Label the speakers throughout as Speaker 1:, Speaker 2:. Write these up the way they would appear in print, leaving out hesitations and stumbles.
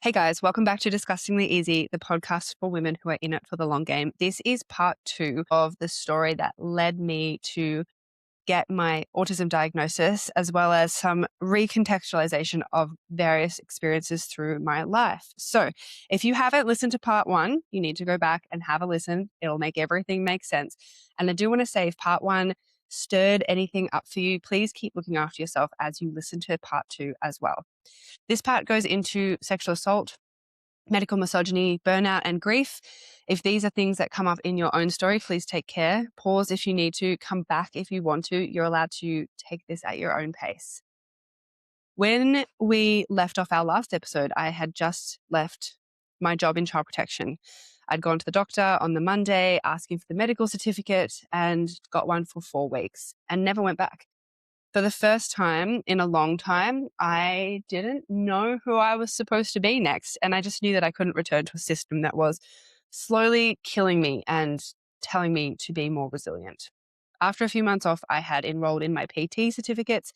Speaker 1: Hey guys, welcome back to Disgustingly Easy, the podcast for women who are in it for the long game. This is part 2 of the story that led me to get my autism diagnosis, as well as some recontextualization of various experiences through my life. So if you haven't listened to part 1, you need to go back and have a listen. It'll make everything make sense. And I do want to say, if part 1 stirred anything up for you, please keep looking after yourself as you listen to part 2 as well. This part goes into sexual assault, medical misogyny, burnout, and grief. If these are things that come up in your own story, please take care. Pause if you need to, come back if you want to. You're allowed to take this at your own pace. When we left off our last episode, I had just left my job in child protection. I'd gone to the doctor on the Monday asking for the medical certificate and got one for 4 weeks and never went back. For the first time in a long time, I didn't know who I was supposed to be next. And I just knew that I couldn't return to a system that was slowly killing me and telling me to be more resilient. After a few months off, I had enrolled in my PT certificates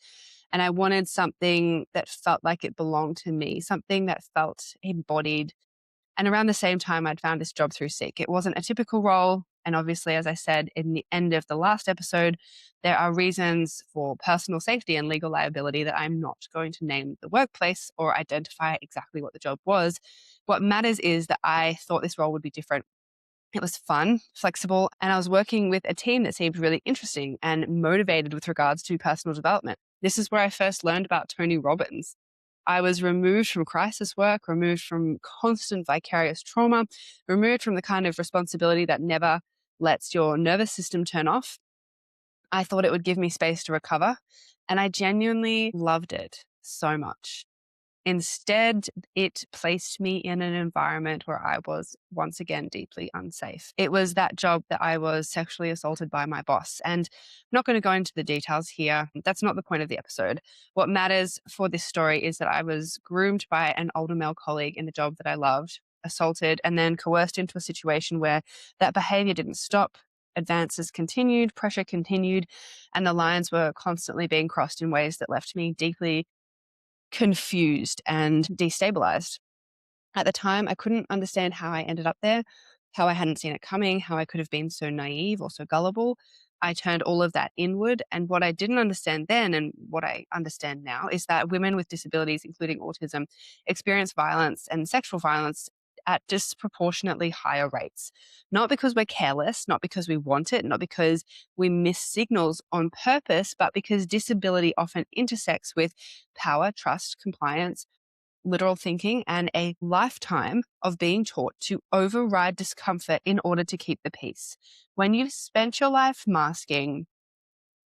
Speaker 1: and I wanted something that felt like it belonged to me, something that felt embodied. And around the same time, I'd found this job through Seek. It wasn't a typical role. And obviously, as I said in the end of the last episode, there are reasons for personal safety and legal liability that I'm not going to name the workplace or identify exactly what the job was. What matters is that I thought this role would be different. It was fun, flexible, and I was working with a team that seemed really interesting and motivated with regards to personal development. This is where I first learned about Tony Robbins. I was removed from crisis work, removed from constant vicarious trauma, removed from the kind of responsibility that never lets your nervous system turn off. I thought it would give me space to recover, and I genuinely loved it so much. Instead, it placed me in an environment where I was once again deeply unsafe. It was that job that I was sexually assaulted by my boss. And I'm not going to go into the details here. That's not the point of the episode. What matters for this story is that I was groomed by an older male colleague in the job that I loved, assaulted, and then coerced into a situation where that behavior didn't stop. Advances continued, pressure continued, and the lines were constantly being crossed in ways that left me deeply confused and destabilized. At the time, I couldn't understand how I ended up there, how I hadn't seen it coming, how I could have been so naive or so gullible. I turned all of that inward. And what I didn't understand then and what I understand now is that women with disabilities, including autism, experience violence and sexual violence at disproportionately higher rates. Not because we're careless, not because we want it, not because we miss signals on purpose, but because disability often intersects with power, trust, compliance, literal thinking, and a lifetime of being taught to override discomfort in order to keep the peace. When you've spent your life masking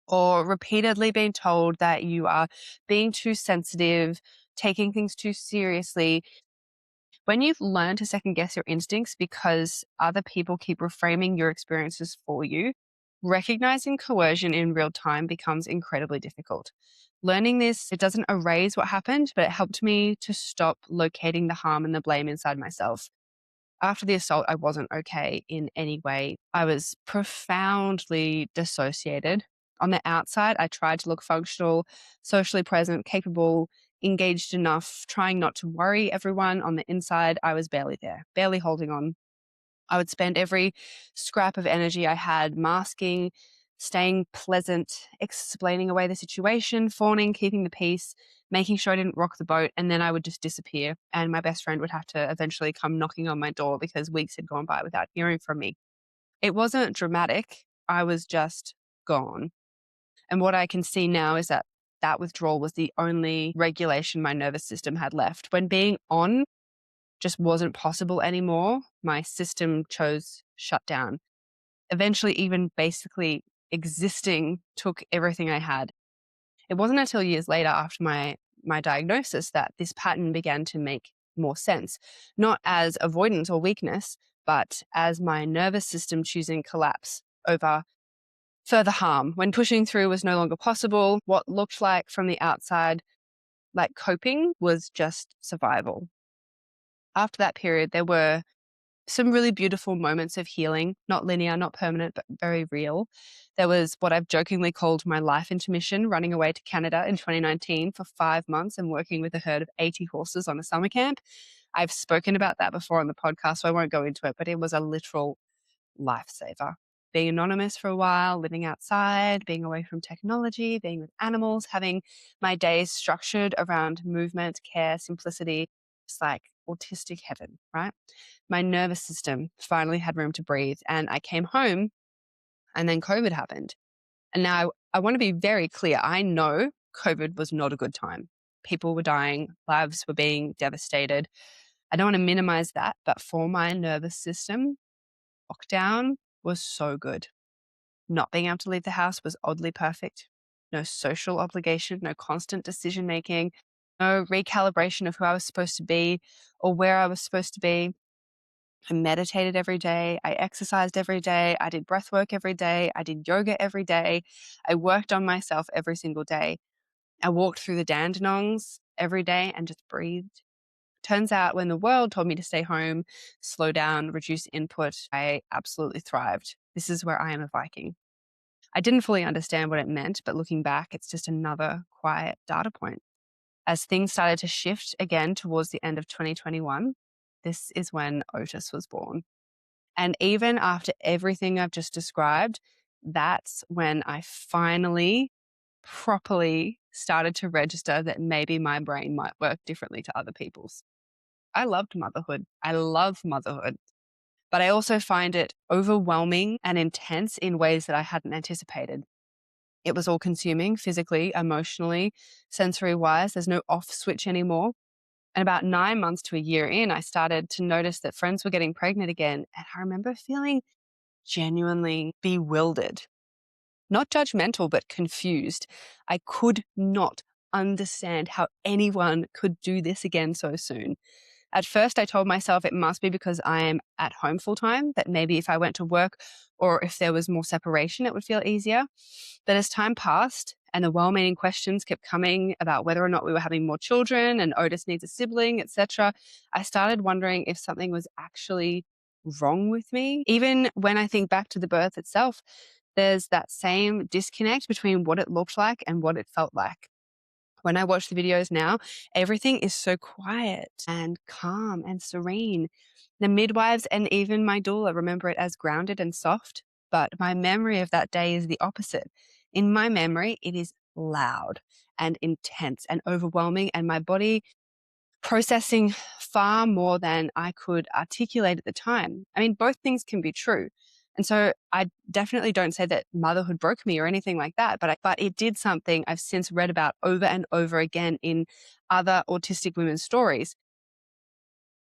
Speaker 1: or repeatedly being told that you are being too sensitive, taking things too seriously, when you've learned to second guess your instincts because other people keep reframing your experiences for you, recognizing coercion in real time becomes incredibly difficult. Learning this, it doesn't erase what happened, but it helped me to stop locating the harm and the blame inside myself. After the assault, I wasn't okay in any way. I was profoundly dissociated. On the outside, I tried to look functional, socially present, capable, engaged enough, trying not to worry everyone. On the inside, I was barely there, barely holding on. I would spend every scrap of energy I had masking, staying pleasant, explaining away the situation, fawning, keeping the peace, making sure I didn't rock the boat, and then I would just disappear. And my best friend would have to eventually come knocking on my door because weeks had gone by without hearing from me. It wasn't dramatic. I was just gone. And what I can see now is that that withdrawal was the only regulation my nervous system had left. When being on just wasn't possible anymore, my system chose shutdown. Eventually, even basically existing took everything I had. It wasn't until years later, after my diagnosis, that this pattern began to make more sense, not as avoidance or weakness, but as my nervous system choosing collapse over further harm. When pushing through was no longer possible, what looked like from the outside like coping was just survival. After that period, there were some really beautiful moments of healing, not linear, not permanent, but very real. There was what I've jokingly called my life intermission, running away to Canada in 2019 for 5 months and working with a herd of 80 horses on a summer camp. I've spoken about that before on the podcast, so I won't go into it, but it was a literal lifesaver. Being anonymous for a while, living outside, being away from technology, being with animals, having my days structured around movement, care, simplicity. It's like autistic heaven, right? My nervous system finally had room to breathe. And I came home and then COVID happened. And now I want to be very clear. I know COVID was not a good time. People were dying, lives were being devastated. I don't want to minimize that, but for my nervous system, lockdown was so good. Not being able to leave the house was oddly perfect. No social obligation, no constant decision making, no recalibration of who I was supposed to be or where I was supposed to be. I meditated every day. I exercised every day. I did breath work every day. I did yoga every day. I worked on myself every single day. I walked through the Dandenongs every day and just breathed. Turns out when the world told me to stay home, slow down, reduce input, I absolutely thrived. This is where I am a Viking. I didn't fully understand what it meant, but looking back, it's just another quiet data point. As things started to shift again towards the end of 2021, this is when Otis was born. And even after everything I've just described, that's when I finally properly started to register that maybe my brain might work differently to other people's. I loved motherhood. I love motherhood. But I also find it overwhelming and intense in ways that I hadn't anticipated. It was all consuming physically, emotionally, sensory wise. There's no off switch anymore. And about 9 months to a year in, I started to notice that friends were getting pregnant again. And I remember feeling genuinely bewildered, not judgmental, but confused. I could not understand how anyone could do this again so soon. At first, I told myself it must be because I am at home full time, that maybe if I went to work or if there was more separation, it would feel easier. But as time passed and the well-meaning questions kept coming about whether or not we were having more children and Otis needs a sibling, etc., I started wondering if something was actually wrong with me. Even when I think back to the birth itself, there's that same disconnect between what it looked like and what it felt like. When I watch the videos now, everything is so quiet and calm and serene. The midwives and even my doula remember it as grounded and soft, but my memory of that day is the opposite. In my memory, it is loud and intense and overwhelming, and my body processing far more than I could articulate at the time. I mean, both things can be true. And so I definitely don't say that motherhood broke me or anything like that, but it did something I've since read about over and over again in other autistic women's stories.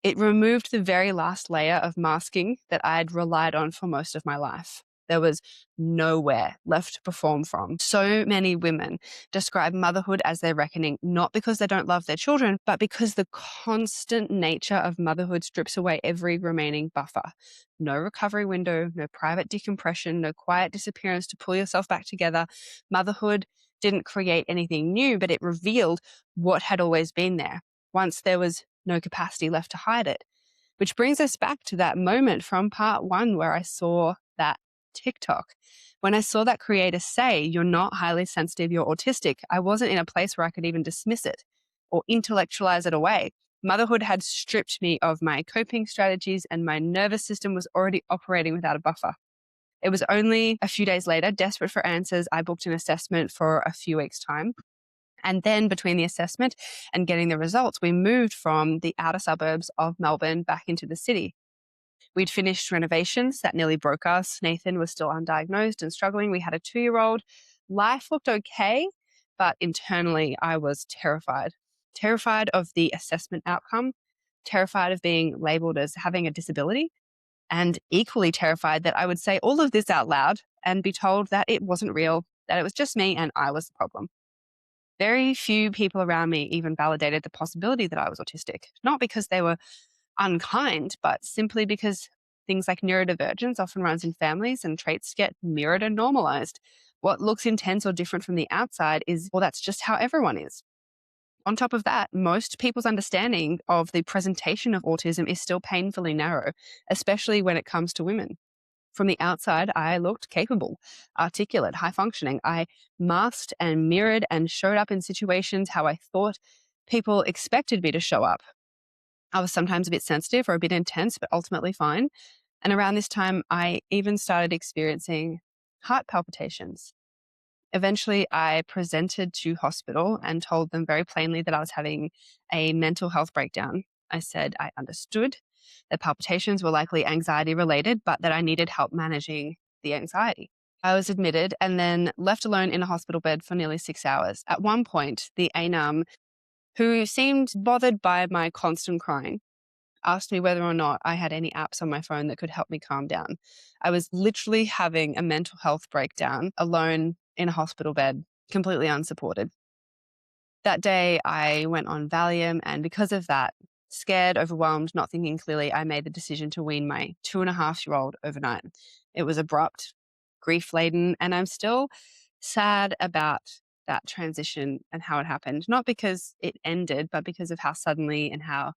Speaker 1: It removed the very last layer of masking that I'd relied on for most of my life. There was nowhere left to perform from. So many women describe motherhood as their reckoning, not because they don't love their children, but because the constant nature of motherhood strips away every remaining buffer. No recovery window, no private decompression, no quiet disappearance to pull yourself back together. Motherhood didn't create anything new, but it revealed what had always been there. Once there was no capacity left to hide it. Which brings us back to that moment from part one where I saw that TikTok. When I saw that creator say, "You're not highly sensitive, you're autistic," I wasn't in a place where I could even dismiss it or intellectualize it away. Motherhood had stripped me of my coping strategies and my nervous system was already operating without a buffer. It was only a few days later, desperate for answers, I booked an assessment for a few weeks' time. And then between the assessment and getting the results, we moved from the outer suburbs of Melbourne back into the city. We'd finished renovations that nearly broke us. Nathan was still undiagnosed and struggling. We had a 2-year-old. Life looked okay, but internally I was terrified. Terrified of the assessment outcome, terrified of being labeled as having a disability, and equally terrified that I would say all of this out loud and be told that it wasn't real, that it was just me and I was the problem. Very few people around me even validated the possibility that I was autistic, not because they were unkind, but simply because things like neurodivergence often runs in families and traits get mirrored and normalized. What looks intense or different from the outside is, well, that's just how everyone is. On top of that, most people's understanding of the presentation of autism is still painfully narrow, especially when it comes to women. From the outside, I looked capable, articulate, high functioning. I masked and mirrored and showed up in situations how I thought people expected me to show up. I was sometimes a bit sensitive or a bit intense, but ultimately fine. And around this time, I even started experiencing heart palpitations. Eventually, I presented to hospital and told them very plainly that I was having a mental health breakdown. I said I understood that palpitations were likely anxiety related, but that I needed help managing the anxiety. I was admitted and then left alone in a hospital bed for nearly 6 hours. At one point, the ANUM, who seemed bothered by my constant crying, asked me whether or not I had any apps on my phone that could help me calm down. I was literally having a mental health breakdown alone in a hospital bed, completely unsupported. That day, I went on Valium, and because of that, scared, overwhelmed, not thinking clearly, I made the decision to wean my 2.5-year-old overnight. It was abrupt, grief laden, and I'm still sad about that transition and how it happened. Not because it ended, but because of how suddenly and how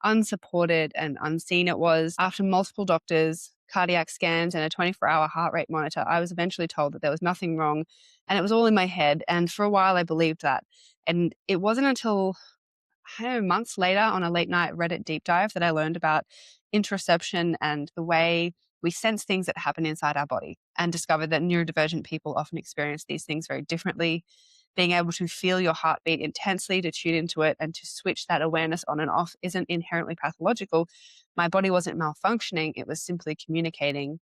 Speaker 1: unsupported and unseen it was. After multiple doctors, cardiac scans, and a 24-hour heart rate monitor, I was eventually told that there was nothing wrong and it was all in my head. And for a while, I believed that. And it wasn't until, I don't know, months later on a late night Reddit deep dive that I learned about interoception and the way we sense things that happen inside our body, and discovered that neurodivergent people often experience these things very differently. Being able to feel your heartbeat intensely, to tune into it and to switch that awareness on and off isn't inherently pathological. My body wasn't malfunctioning, it was simply communicating.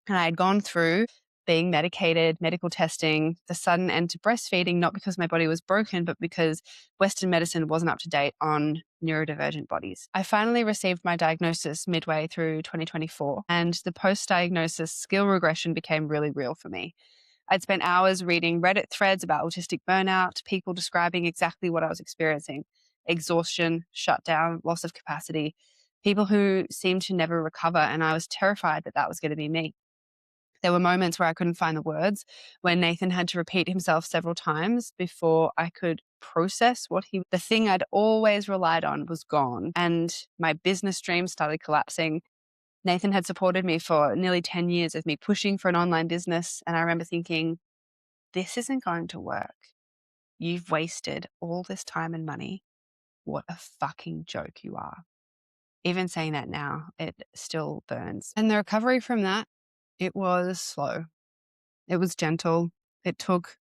Speaker 1: And I had gone through being medicated, medical testing, the sudden end to breastfeeding, not because my body was broken, but because Western medicine wasn't up to date on neurodivergent bodies. I finally received my diagnosis midway through 2024, and the post-diagnosis skill regression became really real for me. I'd spent hours reading Reddit threads about autistic burnout, people describing exactly what I was experiencing: exhaustion, shutdown, loss of capacity, people who seemed to never recover, and I was terrified that that was going to be me. There were moments where I couldn't find the words, when Nathan had to repeat himself several times before I could process the thing I'd always relied on was gone. And my business dreams started collapsing. Nathan had supported me for nearly 10 years of me pushing for an online business. And I remember thinking, this isn't going to work. You've wasted all this time and money. What a fucking joke you are. Even saying that now, it still burns. And the recovery from that, it was slow. It was gentle. It took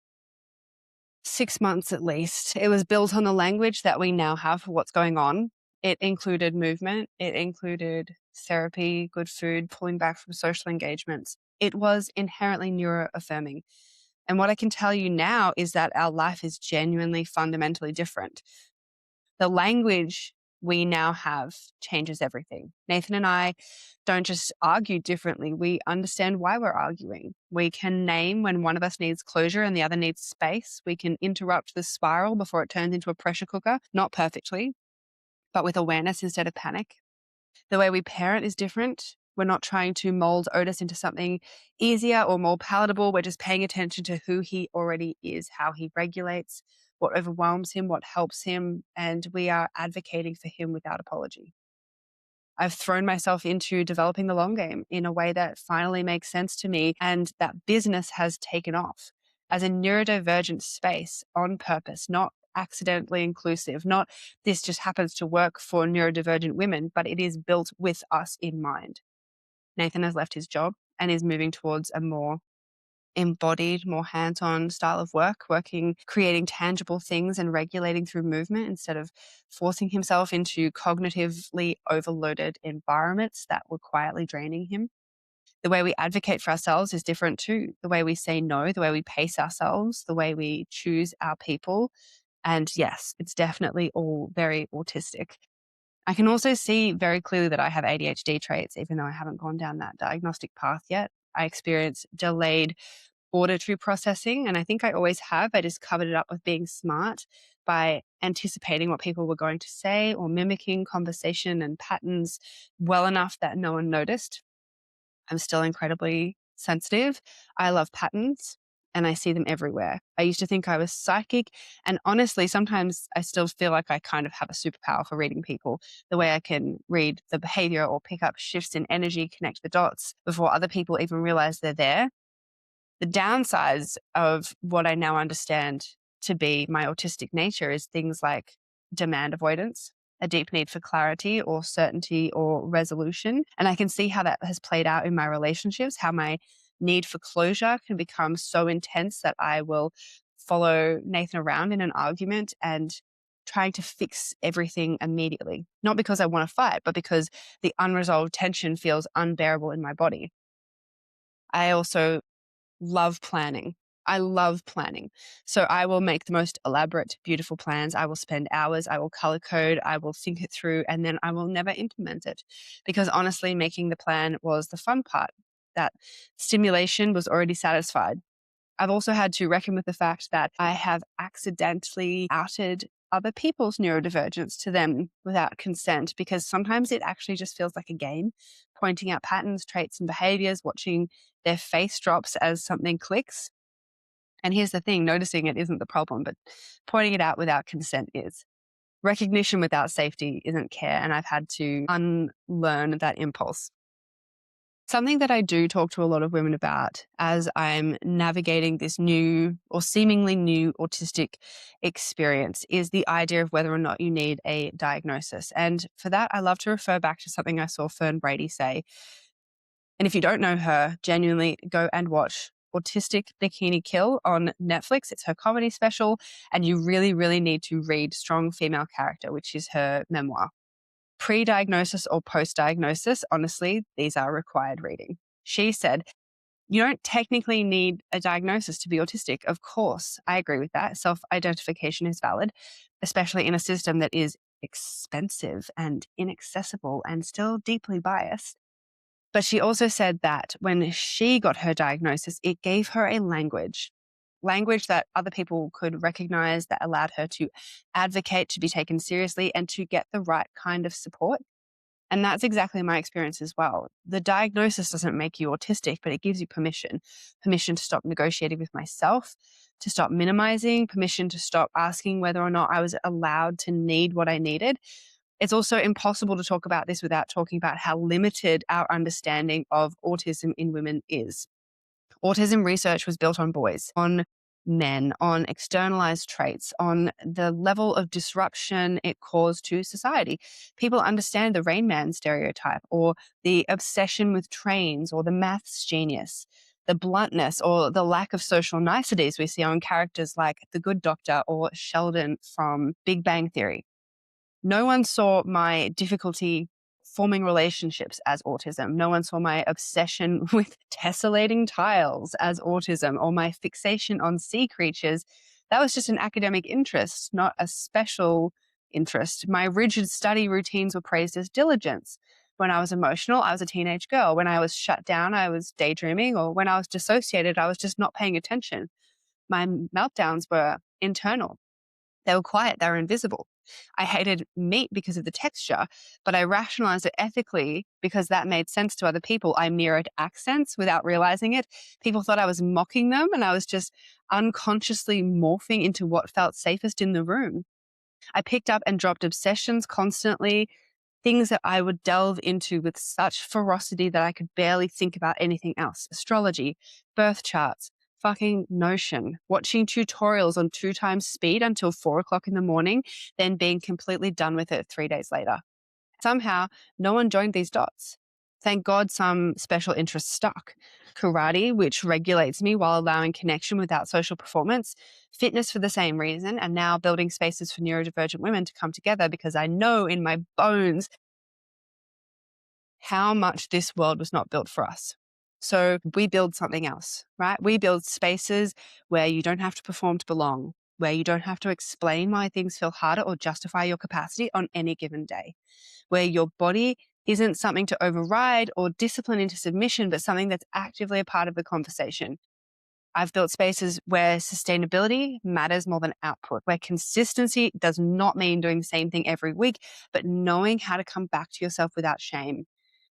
Speaker 1: 6 months at least. It was built on the language that we now have for what's going on. It included movement. It included therapy, good food, pulling back from social engagements. It was inherently neuro-affirming. And what I can tell you now is that our life is genuinely fundamentally different. The language we now have changes everything. Nathan and I don't just argue differently, we understand why we're arguing. We can name when one of us needs closure and the other needs space. We can interrupt the spiral before it turns into a pressure cooker, not perfectly, but with awareness instead of panic. The way we parent is different. We're not trying to mold Otis into something easier or more palatable. We're just paying attention to who he already is, how he regulates, what overwhelms him, what helps him, and we are advocating for him without apology. I've thrown myself into developing the long game in a way that finally makes sense to me, and that business has taken off as a neurodivergent space on purpose, not accidentally inclusive, not this just happens to work for neurodivergent women, but it is built with us in mind. Nathan has left his job and is moving towards a more embodied, more hands-on style of work, creating tangible things and regulating through movement instead of forcing himself into cognitively overloaded environments that were quietly draining him. The way we advocate for ourselves is different too. The way we say no, the way we pace ourselves, the way we choose our people. And yes, it's definitely all very autistic. I can also see very clearly that I have ADHD traits, even though I haven't gone down that diagnostic path yet. I experience delayed auditory processing, and I think I always have. I just covered it up with being smart by anticipating what people were going to say or mimicking conversation and patterns well enough that no one noticed. I'm still incredibly sensitive. I love patterns and I see them everywhere. I used to think I was psychic, and honestly, sometimes I still feel like I kind of have a superpower for reading people, the way I can read the behavior or pick up shifts in energy, connect the dots before other people even realize they're there. The downsides of what I now understand to be my autistic nature is things like demand avoidance. a deep need for clarity or certainty or resolution. And I can see how that has played out in my relationships, how my need for closure can become so intense that I will follow Nathan around in an argument and trying to fix everything immediately. Not because I want to fight, but because the unresolved tension feels unbearable in my body. I also love planning. I love planning. So I will make the most elaborate, beautiful plans. I will spend hours, I will color code, I will think it through, and then I will never implement it. Because honestly, making the plan was the fun part. That stimulation was already satisfied. I've also had to reckon with the fact that I have accidentally outed other people's neurodivergence to them without consent, because sometimes it actually just feels like a game, pointing out patterns, traits, and behaviors, watching their face drops as something clicks. And here's the thing, noticing it isn't the problem, but pointing it out without consent is. Recognition without safety isn't care, and I've had to unlearn that impulse. Something that I do talk to a lot of women about as I'm navigating this new or seemingly new autistic experience is the idea of whether or not you need a diagnosis. And for that, I love to refer back to something I saw Fern Brady say. And if you don't know her, genuinely go and watch Autistic Bikini Kill on Netflix. It's her comedy special. And you really, really need to read Strong Female Character, which is her memoir. Pre-diagnosis or post-diagnosis, honestly, these are required reading. She said, you don't technically need a diagnosis to be autistic. Of course, I agree with that. Self-identification is valid, especially in a system that is expensive and inaccessible and still deeply biased. But she also said that when she got her diagnosis, it gave her a language that other people could recognize, that allowed her to advocate, to be taken seriously, and to get the right kind of support. And that's exactly my experience as well. The diagnosis doesn't make you autistic, but it gives you permission to stop negotiating with myself, to stop minimizing, permission to stop asking whether or not I was allowed to need what I needed. It's also impossible to talk about this without talking about how limited our understanding of autism in women is. Autism research was built on boys, on men, on externalized traits, on the level of disruption it caused to society. People understand the Rain Man stereotype, or the obsession with trains, or the maths genius, the bluntness or the lack of social niceties we see on characters like the Good Doctor or Sheldon from Big Bang Theory. No one saw my difficulty forming relationships as autism. No one saw my obsession with tessellating tiles as autism, or my fixation on sea creatures. That was just an academic interest, not a special interest. My rigid study routines were praised as diligence. When I was emotional, I was a teenage girl. When I was shut down, I was daydreaming, or when I was dissociated, I was just not paying attention. My meltdowns were internal. They were quiet, they were invisible. I hated meat because of the texture, but I rationalized it ethically because that made sense to other people. I mirrored accents without realizing it. People thought I was mocking them, and I was just unconsciously morphing into what felt safest in the room. I picked up and dropped obsessions constantly, things that I would delve into with such ferocity that I could barely think about anything else. Astrology, birth charts, fucking Notion, watching tutorials on 2 times speed until 4 o'clock in the morning, then being completely done with it 3 days later. Somehow, no one joined these dots. Thank God some special interests stuck. Karate, which regulates me while allowing connection without social performance. Fitness for the same reason. And now building spaces for neurodivergent women to come together, because I know in my bones how much this world was not built for us. So we build something else, right? We build spaces where you don't have to perform to belong, where you don't have to explain why things feel harder or justify your capacity on any given day, where your body isn't something to override or discipline into submission, but something that's actively a part of the conversation. I've built spaces where sustainability matters more than output, where consistency does not mean doing the same thing every week, but knowing how to come back to yourself without shame,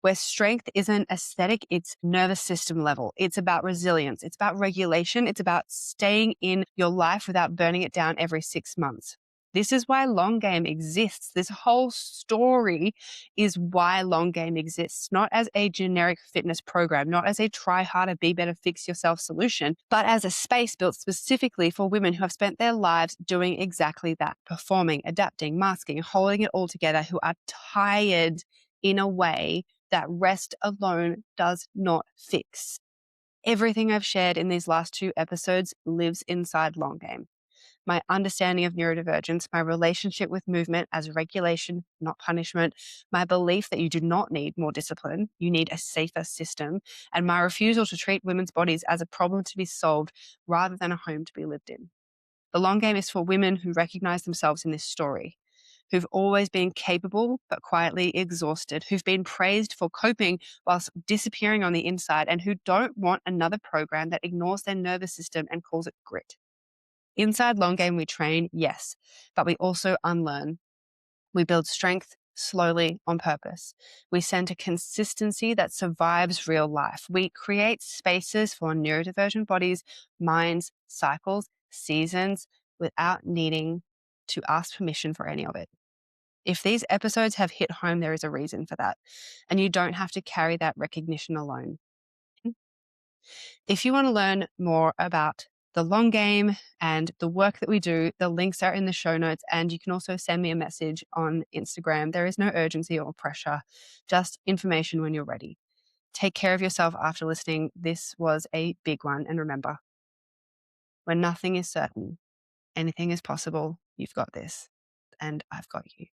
Speaker 1: where strength isn't aesthetic, it's nervous system level. It's about resilience. It's about regulation. It's about staying in your life without burning it down every 6 months. This is why long game exists. This whole story is why long game exists, not as a generic fitness program, not as a try harder, be better, fix yourself solution, but as a space built specifically for women who have spent their lives doing exactly that, performing, adapting, masking, holding it all together, who are tired in a way that rest alone does not fix. Everything I've shared in these last 2 episodes lives inside long game. My understanding of neurodivergence, my relationship with movement as regulation, not punishment, my belief that you do not need more discipline, you need a safer system, and my refusal to treat women's bodies as a problem to be solved rather than a home to be lived in. The long game is for women who recognize themselves in this story, who've always been capable but quietly exhausted, who've been praised for coping whilst disappearing on the inside, and who don't want another program that ignores their nervous system and calls it grit. Inside long game, we train, yes, but we also unlearn. We build strength slowly on purpose. We center consistency that survives real life. We create spaces for neurodivergent bodies, minds, cycles, seasons without needing to ask permission for any of it. If these episodes have hit home, there is a reason for that. And you don't have to carry that recognition alone. If you want to learn more about the long game and the work that we do, the links are in the show notes, and you can also send me a message on Instagram. There is no urgency or pressure, just information when you're ready. Take care of yourself after listening. This was a big one. And remember, when nothing is certain, anything is possible. You've got this, and I've got you.